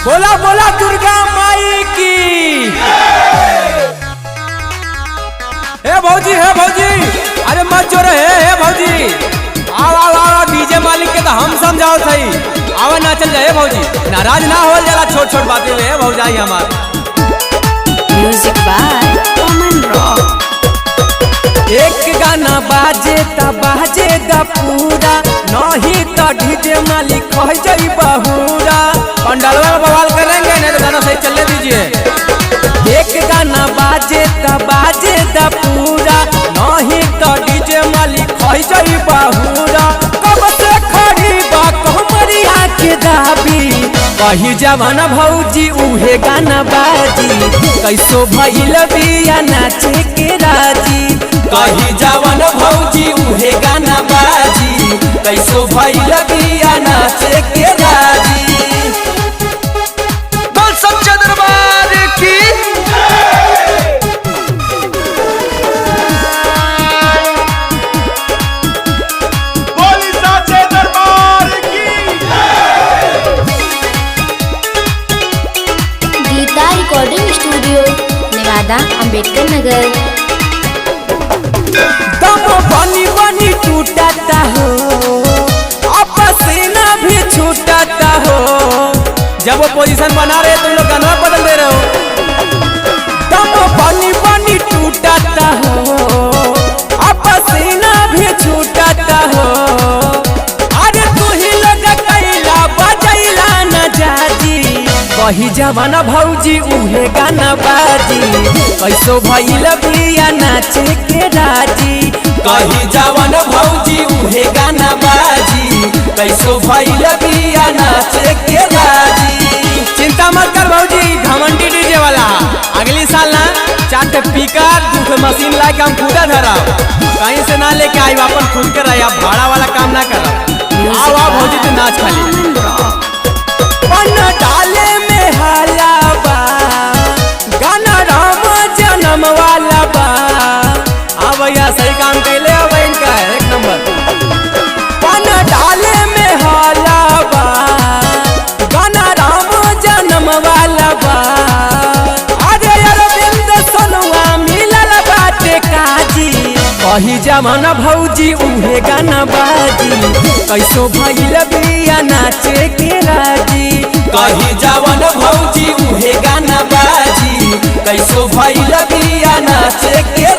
बोला बोला दुर्गा माई की। हे भौजी अरे मत जोरे हे भौजी, आओ डीजे मालिक के तो हम समझाओ सही। आवा ना चल जाए भौजी, नाराज ना हो जरा छोट छोट बातें में भौजाई हमार। Music by Aman rock. एक गाना बाजे द पूरा, नहीं तो डीजे मालिक कह जाई बहुरा। पंडालवा में बवाल करेंगे नहीं तो गाना सही चलने दीजिए। एक गाना बाजे द पूरा, नहीं तो डीजे मालिक कह जाई बहुरा। कब से खड़ी बा कमरिया के दाबी, कही जवान भौजी उहे गाना बाजी। कैसो भइल बिया नाचे के राजी, कही जवान भौजी उहे गाना बाजी। कैसो भइल बिया नाचे के राजी। बोल सच्चा दरबार की। बोली सच्चे दरबार की। Geeta recording studio, Newada, Ambedkar Nagar. दम बनी टूटता हो, पसीना भी छूटता हो। जब वो पोजीशन बना रहे तुम लोग गाना बदल दे रहे हो। दम बनी टूटता हो, पसीना भी छूटता हो। अरे तू ही लोग कैला बजैला न जाजी, कही जवान भौजी उहे गाना बाजी। कैसो भइल बिया नाचे के राजी, कही जवान भौजी उहे गाना बाजी। कैसो भइल बिया नाचे के राजी। चिंता मत कर भौजी, घमंडी डीजे वाला अगली साल ना 4 स्पीकर 2 मशीन लाके हम पूरा धरा, कहीं से ना लेके आई अपन खुद कर रहा, भाड़ा वाला काम ना कर। आओ भौजी तू नाच खाली। डाले में हलावा गाना राम जन्म वाला बा। हाँ भैया सही काम कैले हो भाई, इनका है 1 नंबर। डाले में हलावा गाना राम जन्म वाला बा। अरे अरविंद सोनुआ मिलल बाटे काजी, कही जवान भौजी उहे गाना बाजी। कैसो भइल बिया नाचे के राजी, कही जवान भौजी उहे गाना बाजी। कैसो भइल बिया नाचे के